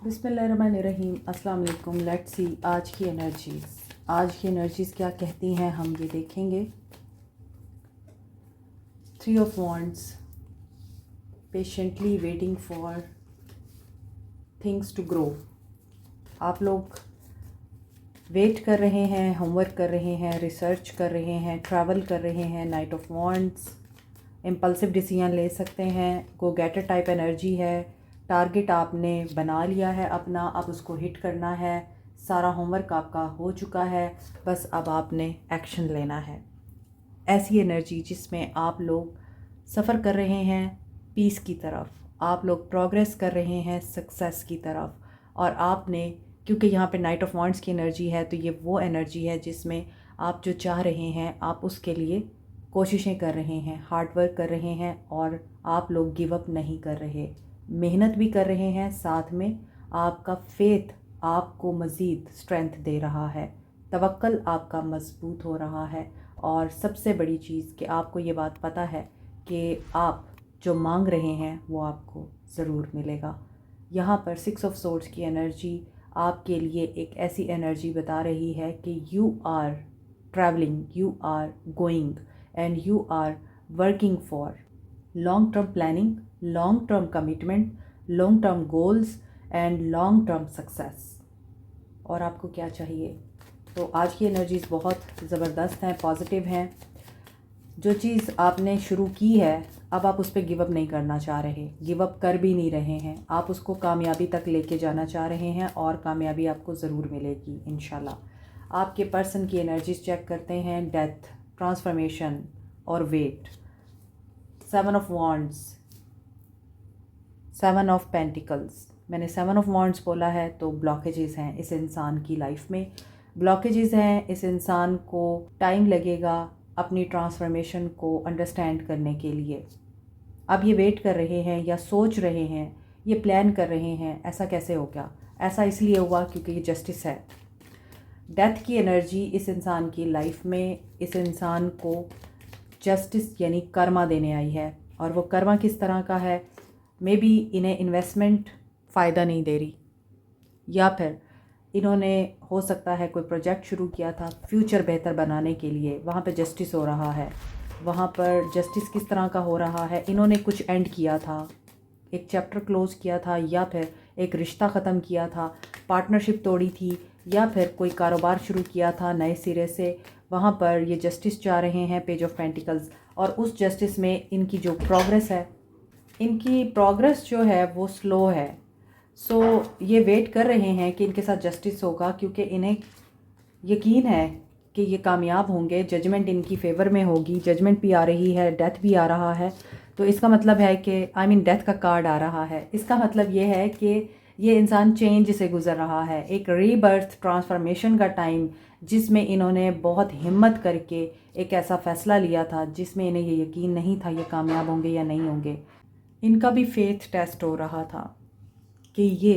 बिस्मिल्लाहिर्रहमानिर्रहीम। अस्सलाम वालेकुम। लेट्स सी आज की एनर्जीज़ क्या कहती हैं, हम ये देखेंगे। 3 of wands, patiently waiting for things to grow. आप लोग वेट कर रहे हैं, होमवर्क कर रहे हैं, रिसर्च कर रहे हैं, ट्रैवल कर रहे हैं। Night of wands, impulsive decision ले सकते हैं। गो गेटर टाइप एनर्जी है। टारगेट आपने बना लिया है अपना, अब उसको हिट करना है। सारा होमवर्क आपका हो चुका है, बस अब आपने एक्शन लेना है। ऐसी एनर्जी जिसमें आप लोग सफ़र कर रहे हैं पीस की तरफ, आप लोग प्रोग्रेस कर रहे हैं सक्सेस की तरफ। और आपने, क्योंकि यहाँ पे नाइट ऑफ वॉन्ड्स की एनर्जी है, तो ये वो एनर्जी है जिसमें आप जो चाह रहे हैं आप उसके लिए कोशिशें कर रहे हैं, हार्ड वर्क कर रहे हैं और आप लोग गिव अप नहीं कर रहे, मेहनत भी कर रहे हैं। साथ में आपका फेथ आपको मज़ीद स्ट्रेंथ दे रहा है, तवक्कल आपका मजबूत हो रहा है। और सबसे बड़ी चीज़ कि आपको ये बात पता है कि आप जो मांग रहे हैं वो आपको ज़रूर मिलेगा। यहाँ पर 6 ऑफ सोर्ड्स की एनर्जी आपके लिए एक ऐसी एनर्जी बता रही है कि you are travelling, you are going and you are working for long term planning, long term commitment, long term goals and long term success. और आपको क्या चाहिए? तो आज की एनर्जीज़ बहुत ज़बरदस्त हैं, पॉजिटिव हैं। जो चीज़ आपने शुरू की है अब आप उस पर गिव अप नहीं करना चाह रहे, गिव अप कर भी नहीं रहे हैं, आप उसको कामयाबी तक लेके जाना चाह रहे हैं और कामयाबी आपको ज़रूर मिलेगी इंशाल्लाह। आपके पर्सन की एनर्जीज़ चेक करते हैं। डेथ, ट्रांसफॉर्मेशन और wait. 7 of wands, 7 of pentacles. मैंने 7 ऑफ वॉन्ड्स बोला है तो ब्लॉकेजेस हैं इस इंसान की लाइफ में, ब्लॉकेजेस हैं। इस इंसान को टाइम लगेगा अपनी ट्रांसफॉर्मेशन को अंडरस्टैंड करने के लिए। अब ये वेट कर रहे हैं या सोच रहे हैं, ये प्लान कर रहे हैं ऐसा कैसे हो गया। ऐसा इसलिए हुआ क्योंकि ये जस्टिस है। डेथ की एनर्जी इस इंसान की लाइफ में इस इंसान को जस्टिस यानी कर्मा देने आई है। और वो कर्मा किस तरह का है? मे बी इन्हें इन्वेस्टमेंट फ़ायदा नहीं दे रही, या फिर इन्होंने हो सकता है कोई प्रोजेक्ट शुरू किया था फ्यूचर बेहतर बनाने के लिए, वहाँ पे जस्टिस हो रहा है। वहाँ पर जस्टिस किस तरह का हो रहा है? इन्होंने कुछ एंड किया था, एक चैप्टर क्लोज़ किया था, या फिर एक रिश्ता ख़त्म किया था, पार्टनरशिप तोड़ी थी, या फिर कोई कारोबार शुरू किया था नए सिरे से। वहाँ पर ये जस्टिस चाह रहे हैं, पेज ऑफ पेंटिकल्स। और उस जस्टिस में इनकी जो प्रोग्रेस है, इनकी प्रोग्रेस जो है वो स्लो है। सो ये वेट कर रहे हैं कि इनके साथ जस्टिस होगा, क्योंकि इन्हें यकीन है कि ये कामयाब होंगे, जजमेंट इनकी फ़ेवर में होगी। जजमेंट भी आ रही है, डेथ भी आ रहा है। तो इसका मतलब है कि डेथ का कार्ड आ रहा है। इसका मतलब ये है कि ये इंसान चेंज से गुज़र रहा है, एक रीबर्थ ट्रांसफॉर्मेशन का टाइम, जिसमें इन्होंने बहुत हिम्मत करके एक ऐसा फ़ैसला लिया था जिसमें इन्हें ये यकीन नहीं था ये कामयाब होंगे या नहीं होंगे। इनका भी फेथ टेस्ट हो रहा था कि ये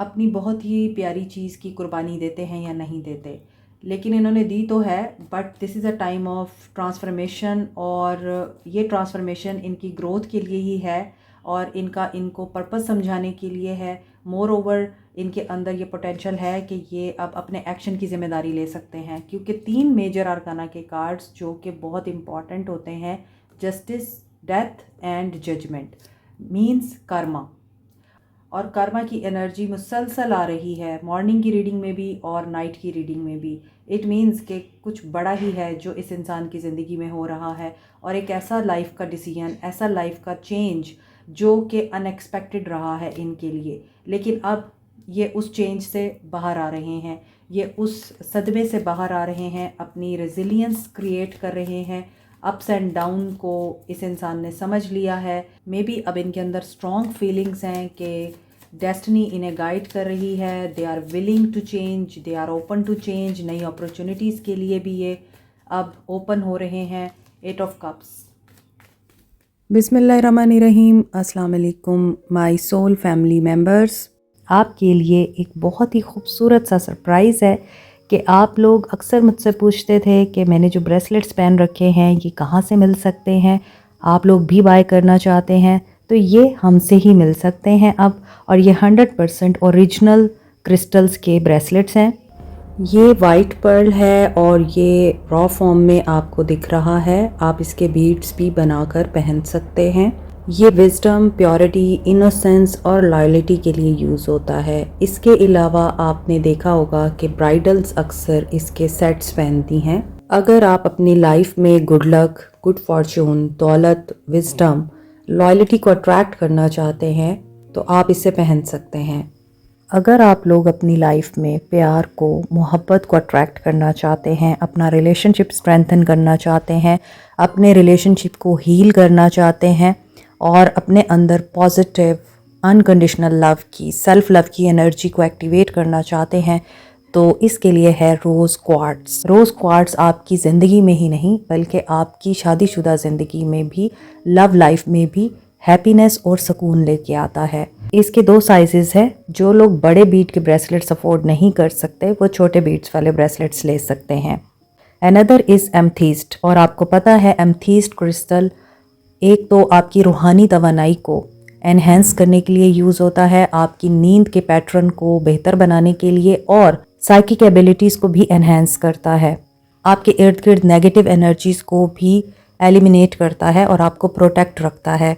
अपनी बहुत ही प्यारी चीज़ की कुर्बानी देते हैं या नहीं देते। लेकिन इन्होंने दी तो है, but this is a time of transformation. और ये ट्रांसफॉर्मेशन इनकी ग्रोथ के लिए ही है और इनको पर्पस समझाने के लिए है। मोर ओवर इनके अंदर ये पोटेंशियल है कि ये अब अपने एक्शन की ज़िम्मेदारी ले सकते हैं, क्योंकि 3 मेजर अरकाना के कार्ड्स जो कि बहुत इम्पॉर्टेंट होते हैं, justice, death and judgement, means karma. और कर्मा की एनर्जी मुसलसल आ रही है, मॉर्निंग की रीडिंग में भी और नाइट की रीडिंग में भी। इट मीन्स कि कुछ बड़ा ही है जो इस इंसान की ज़िंदगी में हो रहा है, और एक ऐसा लाइफ का डिसीजन, ऐसा लाइफ का चेंज जो कि अनएक्सपेक्टेड रहा है इनके लिए। लेकिन अब ये उस चेंज से बाहर आ रहे हैं, ये उस सदमे से बाहर आ रहे हैं, अपनी रेजिलियंस क्रिएट कर रहे हैं। अप्स एंड डाउन को इस इंसान ने समझ लिया है। मे बी अब इनके अंदर स्ट्रॉन्ग फीलिंग्स हैं कि डेस्टिनी इन्हें गाइड कर रही है। They are willing to change, they are open to change. नई अपॉर्चुनिटीज़ के लिए भी ये अब ओपन हो रहे हैं। 8 ऑफ कप्स। बिस्मिल्लाहिर्रहमानिर्रहीम। अस्सलाम वालेकुम माय सोल फैमिली मेम्बर्स। आपके लिए एक बहुत ही खूबसूरत सा सरप्राइज़ है कि आप लोग अक्सर मुझसे पूछते थे कि मैंने जो ब्रेसलेट्स पहन रखे हैं ये कहाँ से मिल सकते हैं, आप लोग भी बाय करना चाहते हैं, तो ये हमसे ही मिल सकते हैं अब, और ये 100% ओरिजिनल क्रिस्टल्स के ब्रेसलेट्स हैं। ये वाइट पर्ल है और ये रॉ फॉर्म में आपको दिख रहा है। आप इसके बीड्स भी बनाकर पहन सकते हैं। ये विजडम, प्योरिटी, इनोसेंस और लॉयल्टी के लिए यूज़ होता है। इसके अलावा आपने देखा होगा कि ब्राइडल्स अक्सर इसके सेट्स पहनती हैं। अगर आप अपनी लाइफ में गुड लक, गुड फॉर्चून, दौलत, विजडम, लॉयल्टी को अट्रैक्ट करना चाहते हैं तो आप इसे पहन सकते हैं। अगर आप लोग अपनी लाइफ में प्यार को, मोहब्बत को अट्रैक्ट करना चाहते हैं, अपना रिलेशनशिप स्ट्रेंथन करना चाहते हैं, अपने रिलेशनशिप को हील करना चाहते हैं और अपने अंदर पॉजिटिव अनकंडीशनल लव की, सेल्फ लव की एनर्जी को एक्टिवेट करना चाहते हैं, तो इसके लिए है रोज़ क्वार्ट्स। रोज़ क्वार्ट्स आपकी ज़िंदगी में ही नहीं बल्कि आपकी शादीशुदा ज़िंदगी में भी, लव लाइफ में भी हैप्पीनेस और सुकून लेके आता है। इसके 2 साइजेस हैं। जो लोग बड़े बीड के ब्रेसलेट्स अफोर्ड नहीं कर सकते वो छोटे बीड्स वाले ब्रेसलेट्स ले सकते हैं। अनदर इज़ एमथीस्ट, और आपको पता है एमथीस्ट क्रिस्टल एक तो आपकी रूहानी तवानाई को एनहेंस करने के लिए यूज़ होता है, आपकी नींद के पैटर्न को बेहतर बनाने के लिए, और साइकिक एबिलिटीज़ को भी एनहेंस करता है। आपके इर्द गिर्द नेगेटिव एनर्जीज़ को भी एलिमिनेट करता है और आपको प्रोटेक्ट रखता है।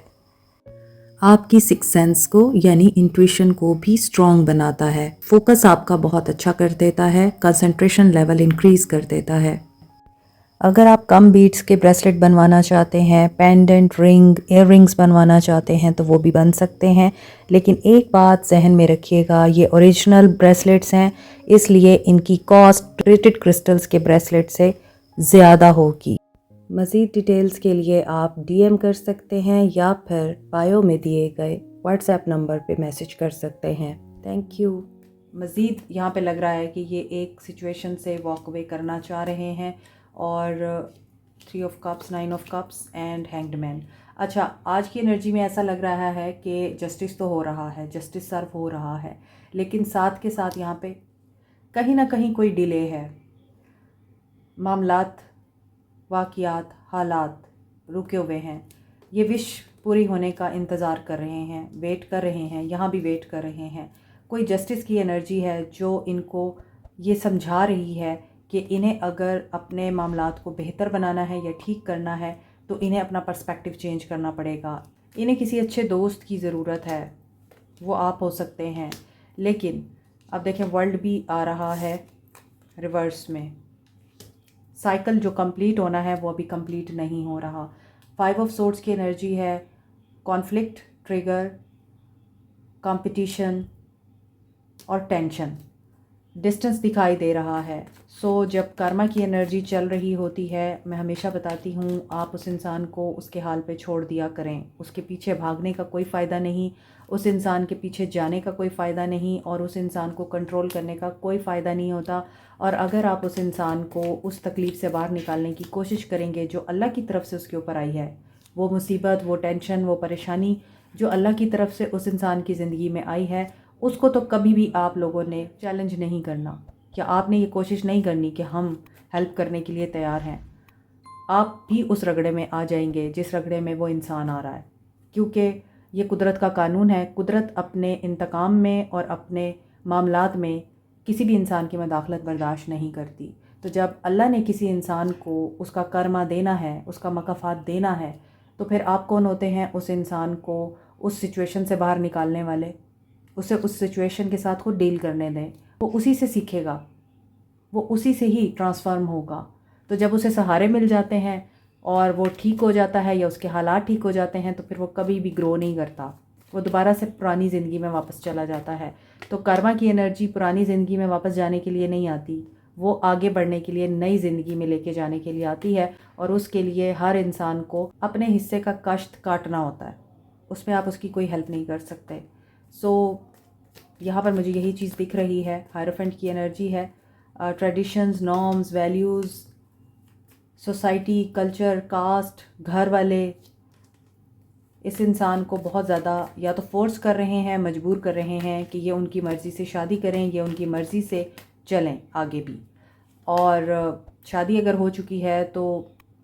आपकी सिक्स सेंस को यानी इंट्यूशन को भी स्ट्रॉन्ग बनाता है। फोकस आपका बहुत अच्छा कर देता है, कंसंट्रेशन लेवल इंक्रीज कर देता है। अगर आप कम बीट्स के ब्रेसलेट बनवाना चाहते हैं, पेंडेंट, रिंग, इयर रिंग्स बनवाना चाहते हैं तो वो भी बन सकते हैं। लेकिन एक बात जहन में रखिएगा, ये ओरिजिनल ब्रेसलेट्स हैं, इसलिए इनकी कॉस्ट रेटेड क्रिस्टल्स के ब्रेसलेट से ज़्यादा होगी। मज़ीद डिटेल्स के लिए आप डीएम कर सकते हैं या फिर बायो में दिए गए व्हाट्सएप नंबर पे मैसेज कर सकते हैं। Thank you. मज़ीद यहाँ पे लग रहा है कि ये एक सिचुएशन से वॉक अवे करना चाह रहे हैं, और 3 of cups, 9 of cups and hanged man. अच्छा, आज की एनर्जी में ऐसा लग रहा है कि जस्टिस तो हो रहा है, जस्टिस सर्व हो रहा है, लेकिन साथ के साथ यहाँ पे कहीं ना कहीं कोई डिले है। मामलात, वाक़ियात, हालात रुके हुए हैं। ये विश पूरी होने का इंतज़ार कर रहे हैं, वेट कर रहे हैं, यहाँ भी वेट कर रहे हैं। कोई जस्टिस की एनर्जी है जो इनको ये समझा रही है कि इन्हें अगर अपने मामलात को बेहतर बनाना है या ठीक करना है तो इन्हें अपना पर्सपेक्टिव चेंज करना पड़ेगा। इन्हें किसी अच्छे दोस्त की ज़रूरत है, वो आप हो सकते हैं। लेकिन अब देखें, वर्ल्ड भी आ रहा है रिवर्स में। साइकिल जो कंप्लीट होना है वो अभी कंप्लीट नहीं हो रहा। 5 ऑफ सोर्ड्स की एनर्जी है, कॉन्फ्लिक्ट, ट्रिगर, कंपटीशन और टेंशन। डिस्टेंस दिखाई दे रहा है। जब कर्मा की एनर्जी चल रही होती है, मैं हमेशा बताती हूँ, आप उस इंसान को उसके हाल पे छोड़ दिया करें। उसके पीछे भागने का कोई फ़ायदा नहीं, उस इंसान के पीछे जाने का कोई फ़ायदा नहीं, और उस इंसान को कंट्रोल करने का कोई फ़ायदा नहीं होता। और अगर आप उस इंसान को उस तकलीफ़ से बाहर निकालने की कोशिश करेंगे जो अल्लाह की तरफ से उसके ऊपर आई है, वो मुसीबत, वो टेंशन, वो परेशानी जो अल्लाह की तरफ से उस इंसान की ज़िंदगी में आई है, उसको तो कभी भी आप लोगों ने चैलेंज नहीं करना, या आपने ये कोशिश नहीं करनी कि हम हेल्प करने के लिए तैयार हैं। आप भी उस रगड़े में आ जाएंगे जिस रगड़े में वो इंसान आ रहा है, क्योंकि ये कुदरत का कानून है। कुदरत अपने इंतकाम में और अपने मामलात में किसी भी इंसान की मदाखलत बर्दाश्त नहीं करती। तो जब अल्लाह ने किसी इंसान को उसका कर्मा देना है, उसका मकाफ़ात देना है, तो फिर आप कौन होते हैं उस इंसान को उस सिचुएशन से बाहर निकालने वाले? उसे उस सिचुएशन के साथ खुद डील करने दें, वो उसी से सीखेगा, वो उसी से ही ट्रांसफॉर्म होगा। तो जब उसे सहारे मिल जाते हैं और वो ठीक हो जाता है या उसके हालात ठीक हो जाते हैं, तो फिर वो कभी भी ग्रो नहीं करता, वो दोबारा से पुरानी ज़िंदगी में वापस चला जाता है। तो कर्मा की एनर्जी पुरानी ज़िंदगी में वापस जाने के लिए नहीं आती, वो आगे बढ़ने के लिए, नई ज़िंदगी में लेके जाने के लिए आती है। और उसके लिए हर इंसान को अपने हिस्से का कष्ट काटना होता है, उसमें आप उसकी कोई हेल्प नहीं कर सकते। यहाँ पर मुझे यही चीज़ दिख रही है। हायरोफेंट की एनर्जी है, traditions, norms, values, society, culture, caste, घर वाले इस इंसान को बहुत ज़्यादा या तो फोर्स कर रहे हैं, मजबूर कर रहे हैं कि ये उनकी मर्ज़ी से शादी करें, ये उनकी मर्ज़ी से चलें आगे भी। और शादी अगर हो चुकी है तो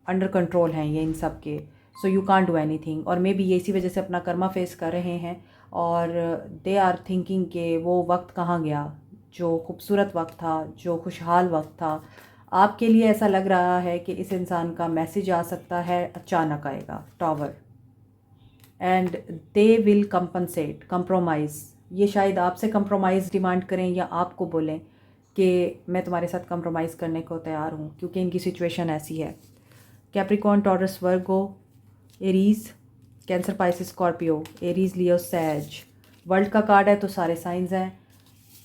अंडर कंट्रोल हैं ये इन सब के, so you can't do anything. और मे बी ये इसी वजह से अपना कर्मा फेस कर रहे हैं और दे आर थिंकिंग कि वो वक्त कहाँ गया जो खूबसूरत वक्त था, जो खुशहाल वक्त था। आपके लिए ऐसा लग रहा है कि इस इंसान का मैसेज आ सकता है, अचानक आएगा, tower. And they will compensate, compromise. ये शायद आपसे कंप्रोमाइज़ डिमांड करें या आपको बोलें कि मैं तुम्हारे साथ कंप्रोमाइज़ करने को तैयार हूँ, क्योंकि इनकी सिचुएशन ऐसी है। Capricorn, Taurus, Virgo, Aries, Cancer, Pisces, Scorpio, Aries, Leo, सैज। वर्ल्ड का कार्ड है तो सारे साइंस हैं।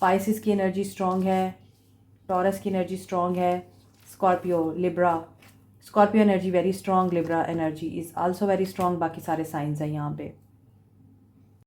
पाइसिस की एनर्जी स्ट्रॉन्ग है, टॉरस की एनर्जी स्ट्रॉन्ग है, Scorpio, Libra, Scorpio energy very strong, Libra energy is also very strong. बाकी सारे साइंस हैं यहाँ पे।